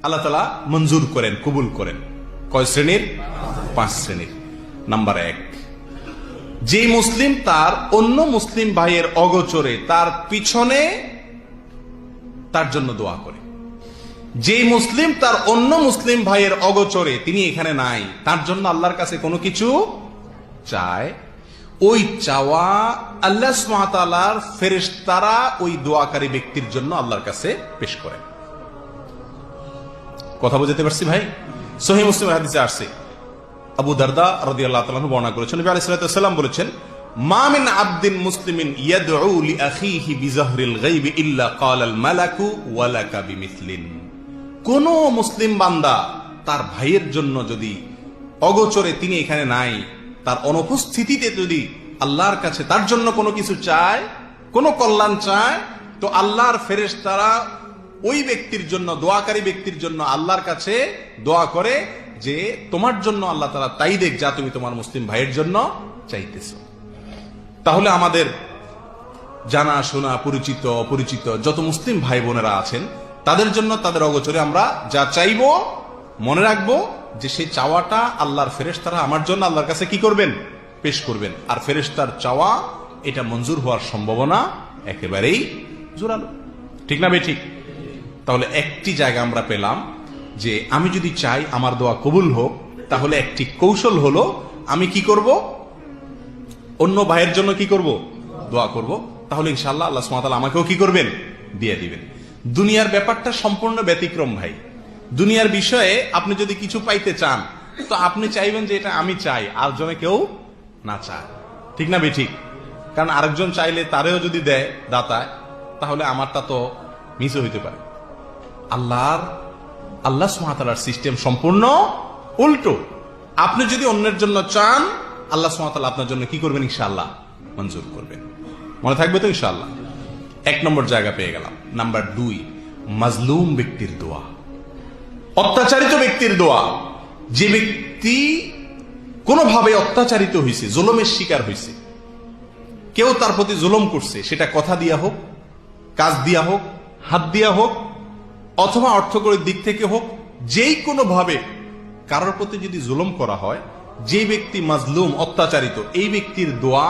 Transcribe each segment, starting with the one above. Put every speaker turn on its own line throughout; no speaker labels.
আল্লাহ তাআলা মঞ্জুর করেন, কবুল করেন। কয় শ্রেণীর? 5 শ্রেণীর। নাম্বার 1, যে মুসলিম তার অন্য মুসলিম ভাইয়ের অগোচরে তার পিছনে তার জন্য দোয়া করে। যে মুসলিম তার অন্য মুসলিম ভাইয়ের অগোচরে, তিনি এখানে নাই, তার জন্য আল্লাহর কাছে কোনো কিছু চায়, ওই চাওয়া আল্লাহ সুবহানাহু ওয়া তাআলার ফেরেশতারা ওই দোয়াকারী ব্যক্তির জন্য আল্লাহর কাছে পেশ করে। কথা বুঝতে পারছি ভাই? সহিহ মুসলিমের হাদিসে আসছে, আবু দারদা রাদিয়াল্লাহু তাআলা বর্ণনা করেছেন, নবী আলাইহিস সালাতু ওয়াস সালাম বলেছেন, মা মিন আবদিন মুসলিমিন ইয়াদউ লিআখিহি বিযাহরিল গায়বি ইল্লা ক্বালাল মালাকু ওয়া লাকা বিমিসলিন। কোন মুসলিম বান্দা তার ভাইয়ের জন্য যদি অগোচরে, তিনি এখানে নাই, তার অনুপস্থিতিতে যদি আল্লাহর কাছে তার জন্য কোনো কিছু চায়, কোনো কল্যাণ চায়, তো আল্লাহর ফেরেশতারা ওই ব্যক্তির জন্য, দোয়াকারী ব্যক্তির জন্য আল্লাহর কাছে দোয়া করে যে তোমার জন্য আল্লাহ তাআলা তাই দেখ যা তুমি তোমার মুসলিম ভাইয়ের জন্য চাইতেছো। তাহলে আমাদের জানা শোনা, পরিচিত অপরিচিত যত মুসলিম ভাই বোনেরা আছেন, তাদের জন্য তাদের অগোচরে আমরা যা চাইবো, মনে রাখবো যে সেই চাওয়াটা আল্লাহর ফেরেশতারা আমার জন্য আল্লাহর কাছে কি করবেন? পেশ করবেন। আর ফেরেশতার চাওয়া এটা মঞ্জুর হওয়ার সম্ভাবনা একেবারেই জোরালো। ঠিক না ভাই? ঠিক। তাহলে একটি জায়গা আমরা পেলাম যে আমি যদি চাই আমার দোয়া কবুল হোক, তাহলে একটি কৌশল হলো আমি কি করব? অন্য ভাইয়ের জন্য কি করব? দোয়া করব। তাহলে ইনশাআল্লাহ আল্লাহ সুবহানাহু ওয়া তাআলা আমাকেও কি করবেন? দিয়ে দিবেন। দুনিয়ার ব্যাপারটা সম্পূর্ণ ব্যতিক্রম ভাই। দুনিয়ার বিষয়ে আপনি যদি কিছু পাইতে চান, তো আপনি চাইবেন যে এটা আমি চাই, আর জনে কেউ না চায়। ঠিক না ভাই? ঠিক। কারণ আরেকজন চাইলে তারেও যদি দেয় দাতায়, তাহলে আমারটা তো মিস হইতে পারে। আল্লাহ সুবহানাহু ওয়া তাআলার সিস্টেম সম্পূর্ণ উল্টো। আপনি যদি অন্যের জন্য চান, আল্লাহ সুবহানাহু ওয়া তাআলা আপনার জন্য কি করবেন? ইনশাআল্লাহ মঞ্জুর করবেন। মনে থাকবে তো ইনশাআল্লাহ? 1 নম্বর জায়গা পেয়ে গেলাম। নাম্বার 2, মাজলুম ব্যক্তির দোয়া, অত্যাচারিত ব্যক্তির দোয়া। যে ব্যক্তি কোনোভাবে অত্যাচারিত হয়েছে, জুলুমের শিকার হয়েছে, কেউ তার প্রতি জুলুম করছে, সেটা কথা দিয়া হোক, কাজ দিয়া হোক, হাত দিয়া হোক, অথবা অর্থকরীর দিক থেকে হোক, যেই কোনো ভাবে কারোর প্রতি যদি জুলুম করা হয়, যে ব্যক্তি মাজলুম, অত্যাচারিত, এই ব্যক্তির দোয়া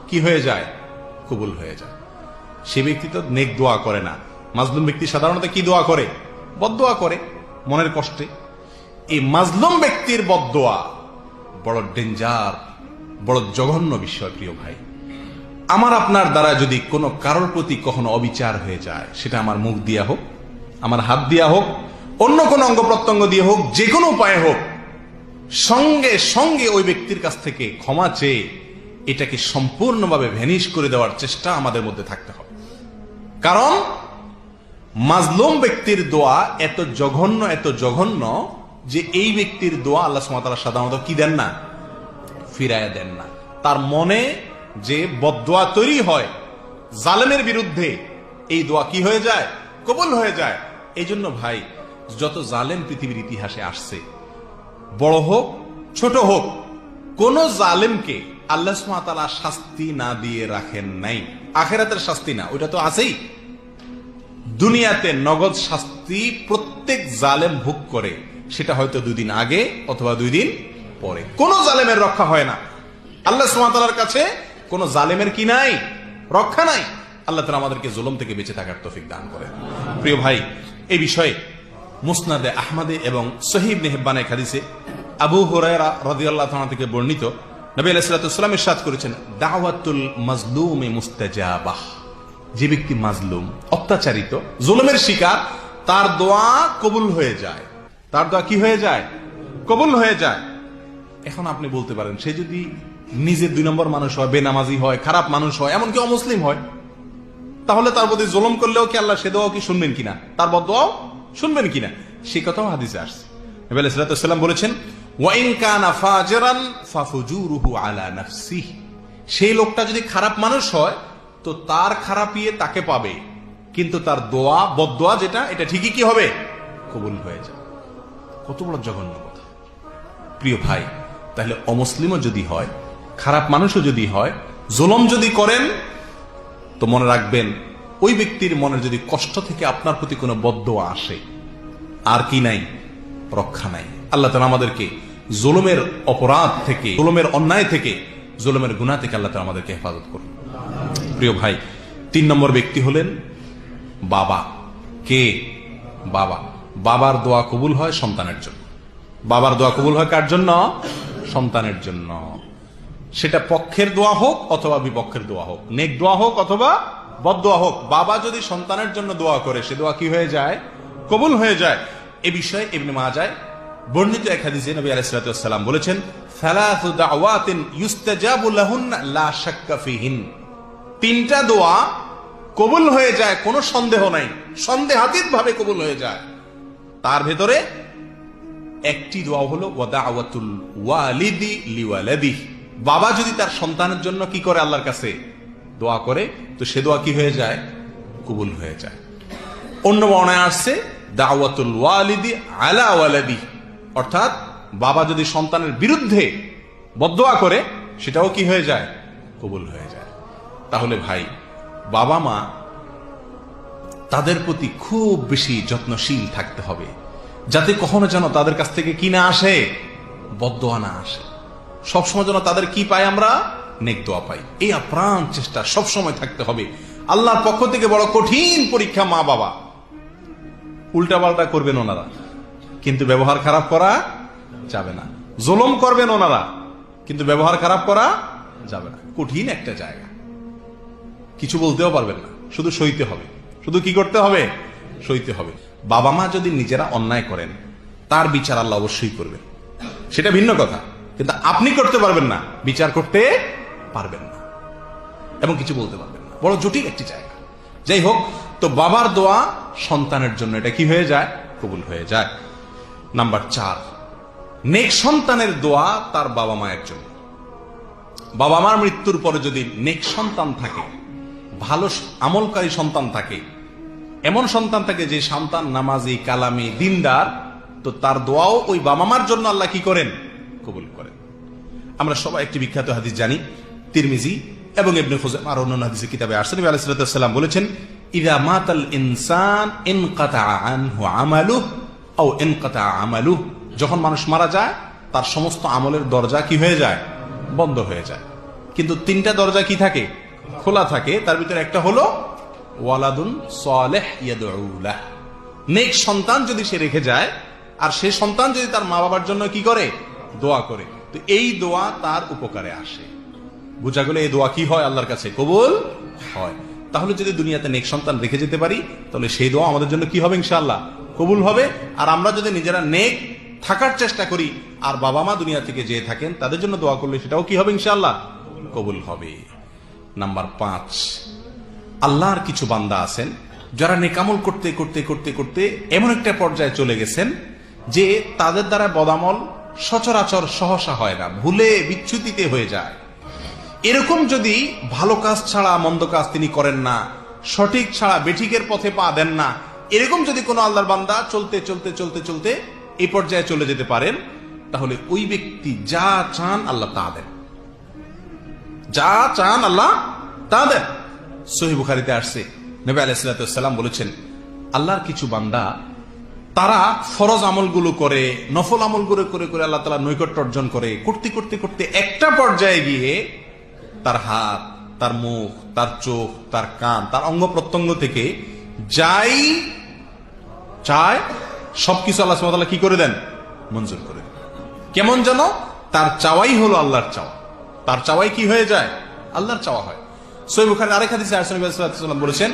কি হয়ে যায়? কবুল হয়ে যায়। সে ব্যক্তি তো নেক দোয়া করে না। মাজলুম ব্যক্তি সাধারণত কি দোয়া করে? বদদোয়া করে মনের কষ্টে। এই মাজলুম ব্যক্তির বদদোয়া বড় ডেঞ্জার, বড় জঘন্য বিষয়। প্রিয় ভাই, আমার আপনার দ্বারা যদি কোনো কারোর প্রতি কখনো অবিচার হয়ে যায়, সেটা আমার মুখ দিয়া হোক, আমার হাত দিয়া হোক, অন্য কোনো অঙ্গ প্রত্যঙ্গ দিয়ে হোক, যে কোনো উপায়ে হোক, সঙ্গে সঙ্গে ওই ব্যক্তির কাছ থেকে ক্ষমা চেয়ে এটাকে সম্পূর্ণভাবে ভ্যানিশ করে দেওয়ার চেষ্টা আমাদের মধ্যে থাকতে হবে। কারণ মাজলুম ব্যক্তির দোয়া এত জঘন্য যে এই ব্যক্তির দোয়া আল্লাহ সুবহানাহু ওয়া তাআলা সাধারণত কি দেন না? ফিরায়া দেন না। তার মনে যে বদদোয়া তৈরি হয় জালেমের বিরুদ্ধে, এই দোয়া কি হয়ে যায়? কবুল হয়ে যায়। এই জন্য ভাই, যত জালেম পৃথিবীর ইতিহাসে আসছে, বড় হোক ছোট হোক, কোন জালেমকে আল্লাহ সুবহানাহু ওয়া তাআলা শাস্তি না দিয়ে রাখেন নাই। আখিরাতের শাস্তি না, ওটা তো আছেই। দুনিয়াতে নগদ শাস্তি প্রত্যেক জালেম ভোগ করে, সেটা হয়তো 2 দিন আগে অথবা 2 দিন পরে। কোন জালেমের রক্ষা হয় না। আল্লাহ সুবহানাহু ওয়া তাআলার কাছে কোন জালেমের কি নাই? রক্ষা নাই। আল্লাহ তাআলা আমাদেরকে জুলুম থেকে বেঁচে থাকার তৌফিক দান করেন। প্রিয় ভাই, এই বিষয়ে মুসনাদে আহমদে এবং সহিহ ইবনে হিব্বানের হাদিসে আবু হুরায়রা রাদিয়াল্লাহু তাআলা থেকে বর্ণিত, নবী আলাইহিস সালাতু ওয়াস সালাম ইরশাদ করেছেন, দাওয়াতুল মাজলুমি মুস্তাজাবাহ। যে ব্যক্তি মাজলুম, অত্যাচারিত, জুলুমের শিকার, তার দোয়া কবুল হয়ে যায়। তার দোয়া কি হয়ে যায়? কবুল হয়ে যায়। এখন আপনি বলতে পারেন, সে যদি নিজের 2 নম্বর মানুষ হয়, বেনামাজি হয়, খারাপ মানুষ হয়, এমনকি অমুসলিম হয়, তাহলে তার প্রতি জুলুম করলেও কি আল্লাহ সে দোয়া কি শুনবেন কিনা? তার বদদোয়াও শুনবেন কিনা? সে কথাও হাদিসে আসছে। নবী আলাইহিস সালাতু ওয়াস সালাম বলেছেন, ওয়া ইন কানা ফাজিরান ফাফুজুরুহু আলা নাফসিহি। সেই লোকটা যদি খারাপ মানুষ হয়, তো তার খারাপিয়ে তাকে পাবে, কিন্তু তার দোয়া, বদদোয়া যেটা, এটা ঠিকই কি হবে? কবুল হয়ে যাবে। কত বড় জঘন্য কথা প্রিয় ভাই। তাহলে অমুসলিমও যদি হয়, খারাপ মানুষও যদি হয়, জুলুম যদি করেন, তো মনে রাখবেন, ওই ব্যক্তির মনের যদি কষ্ট থেকে আপনার প্রতি কোনো বদদোয়া আসে, আর কি নাই? রক্ষা নাই। আল্লাহ তাআলা আমাদেরকে জুলুমের অপরাধ থেকে, জুলুমের অন্যায় থেকে, জুলুমের গুনাহ থেকে আল্লাহ তাআলা আমাদেরকে হেফাজত করুন। প্রিয় ভাই, 3 নম্বর ব্যক্তি হলেন বাবা। কে? বাবা। বাবার দোয়া কবুল হয় সন্তানের জন্য। বাবার দোয়া কবুল হয় কার জন্য? সন্তানের জন্য। সেটা পক্ষের দোয়া হোক অথবা বিপক্ষের দোয়া হোক, নেক দোয়া হোক অথবা বদ দোয়া হোক, বাবা যদি সন্তানের জন্য দোয়া করে সে দোয়া কি হয়ে যায়? কবুল হয়ে যায়। এ বিষয়ে ইবনে মাজাহ বর্ণিত এক হাদিসে নবী আলাইহিস সালাতু ওয়াস সালাম বলেছেন, সালাসু দাওয়াতিন ইউস্তাজাবু লাহুন্না লা শাক্কা ফিহিন। 3টা দোয়া কবুল হয়ে যায়, কোনো সন্দেহ নাই, সন্দেহাতীত ভাবে কবুল হয়ে যায়। তার ভেতরে একটি দোয়া হলো ওয়াদাওয়াতুল ওয়ালিদি লিওয়ালাদিহি। বাবা যদি তার সন্তানের জন্য কি করে? আল্লাহর কাছে দোয়া করে, তো সে দোয়া কি হয়ে যায়? কবুল হয়ে যায়। অন্য বর্ণনায় আসছে দাওয়াতুল ওয়ালিদি আলা ওয়ালাদি, অর্থাৎ বাবা যদি সন্তানের বিরুদ্ধে বদদোয়া করে সেটাও কি হয়ে যায়? কবুল হয়ে যায়। তাহলে ভাই, বাবা মা তাদের প্রতি খুব বেশি যত্নশীল থাকতে হবে, যাতে কখনো যেন তাদের কাছ থেকে কি না আসে? বদদোয়া না আসে। সবসময় যেন তাদের কি পাই? আমরা নেক দোয়া পাই। এই আপ্রাণ চেষ্টা সবসময় থাকতে হবে। আল্লাহর পক্ষ থেকে বড় কঠিন পরীক্ষা মা বাবা। উল্টাপাল্টা করবেন ওনারা, কিন্তু ব্যবহার খারাপ করা যাবে না। জুলুম করবেন ওনারা, কিন্তু ব্যবহার খারাপ করা যাবে না। কঠিন একটা জায়গা, কিছু বলতেও পারবেন না, শুধু সইতে হবে। শুধু কি করতে হবে? সইতে হবে। বাবা মা যদি নিজেরা অন্যায় করেন, তার বিচার আল্লাহ অবশ্যই করবেন, সেটা ভিন্ন কথা, কিন্তু আপনি করতে পারবেন না, বিচার করতে পারবেন না, এবং কিছু বলতে পারবেন না। বড় জটিল একটি জায়গা। যাই হোক, তো বাবার দোয়া সন্তানের জন্য এটা কি হয়ে যায়? কবুল হয়ে যায়। নাম্বার 4, নেক সন্তানের দোয়া তার বাবা মায়ের জন্য। বাবা মার মৃত্যুর পরে যদি নেক সন্তান থাকে, ভালো আমলকারী সন্তান থাকে, এমন সন্তান থাকে যে সন্তান নামাজি, কালামি, দিনদার, তো তার দোয়াও ওই বাবা মার জন্য আল্লাহ কি করেন? কবুল করেন। আমরা সবাই একটি বিখ্যাত হাদিস জানি, তিরমিজি এবং ইবনে খুজাইমা আর অন্যান্য হাদিসের কিতাবে আসছে, নবী আলাইহিস সালাতু ওয়াস সালাম বলেছেন, ইযা মাতাল ইনসান ইনকাতা আনহু আমালুহু আও ইনকাতা আমালুহু। যখন মানুষ মারা যায়, তার সমস্ত আমলের দরজা কি হয়ে যায়? বন্ধ হয়ে যায়। কিন্তু 3টা দরজা কি থাকে? খোলা থাকে। তার ভিতরে একটা হলো ওয়ালাদুন সালেহ ইয়াদউ লাহ। নেক সন্তান যদি সে রেখে যায়, আর সেই সন্তান যদি তার মা বাবার জন্য কি করে? দোয়া করে, তো এই দোয়া তার উপকারে আসে। বুঝা গেল এই দোয়া কি হয়? আল্লাহর কাছে কবুল হয়। তাহলে যদি দুনিয়াতে নেক সন্তান রেখে যেতে পারি, তাহলে সেই দোয়া আমাদের জন্য কি হবে? ইনশাআল্লাহ কবুল হবে। আর আমরা যদি নিজেরা নেক থাকার চেষ্টা করি, আর বাবা মা দুনিয়া থেকে যে থাকেন তাদের জন্য দোয়া করলে সেটাও কি হবে? ইনশাআল্লাহ কবুল হবে। নাম্বার 5, আল্লাহর কিছু বান্দা আছেন যারা নেকামল করতে করতে করতে করতে এমন একটা পর্যায়ে চলে গেছেন যে তাদের দ্বারা বদামল সচরাচর সহসা হয় না, ভুলে বিচ্যুতিতে হয়ে যায়। এরকম যদি ভালো কাজ ছাড়া মন্দ কাজ তিনি করেন না, সঠিক ছাড়া বেঠিকের পথে পা দেন না, এরকম যদি কোনো আল্লাহর বান্দা চলতে চলতে চলতে চলতে এই পর্যায়ে চলে যেতে পারেন, তাহলে ওই ব্যক্তি যা চান আল্লাহ তা দেন। যা চান আল্লাহ তা দেন। সহিহ বুখারীতে আসছে, নবী আলাইহিস সালাতু ওয়াস সালাম বলেছেন, আল্লাহর কিছু বান্দা তারা ফরজ আমলগুলো করে, নফল আমলগুলো করে করে আল্লাহ তাআলা নৈকট্য অর্জন করে, করতে করতে করতে একটা পর্যায়ে গিয়ে তার হাত, তার মুখ, তার চোখ, তার কান, তার অঙ্গ প্রত্যঙ্গ থেকে যাই চায় সবকিছু আল্লাহ সুবহানাহু ওয়া তাআলা কি করে দেন? মঞ্জুর করে দেন। কেমন যেন তার চাওয়াই হলো আল্লাহর চাওয়া, তার চাওয়াই কি হয়ে যায়? আল্লাহর চাওয়া হয়। সহিহ বুখারীর আরেক হাদিসে রাসূল সাল্লাল্লাহু আলাইহি ওয়াসাল্লাম বলেছেন,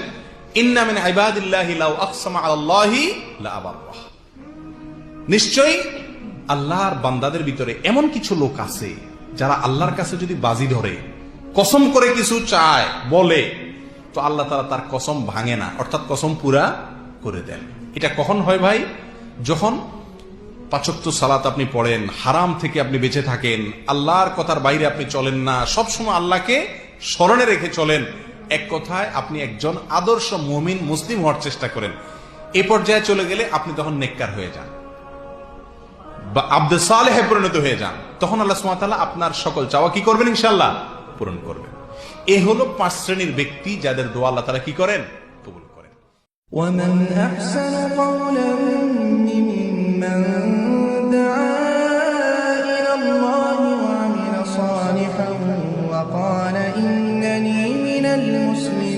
ইন্না মিন ইবাদিল্লাহি লাউ আকসামা আলাল্লাহি লা আবাররাহ। নিশ্চয়ই আল্লাহর বান্দাদের ভিতরে এমন কিছু লোক আছে যারা আল্লাহর কাছে যদি বাজি ধরে, কসম করে কিছু চায়, বলে, তো আল্লাহ তাআলা তার কসম ভাঙে না, অর্থাৎ কসম পুরা করে দেন। এটা কখন হয় ভাই? যখন 5 ওয়াক্ত সালাত আপনি পড়েন, হারাম থেকে আপনি বেঁচে থাকেন, আল্লাহর কথার বাইরে আপনি চলেন না, সবসময় আল্লাহকে স্মরণে রেখে চলেন। এক কথায় আপনি একজন আদর্শ মুমিন মুসলিম হওয়ার চেষ্টা করেন। এই পর্যায়ে চলে গেলে আপনি তখন নেককার হয়ে যান বা আব্দে সালেহে পরিণত হয়ে যান। তখন আল্লাহ সুবহানাহু ওয়া তাআলা আপনার সকল চাওয়া কি করবেন? ইনশাআল্লাহ পূরণ করবেন। এ হলো 5 শ্রেণীর ব্যক্তি যাদের দোয়া আল্লাহ তাআলা কি করেন? কবুল করেন।
ومن أحسن قولا وقال إنني من المسلمين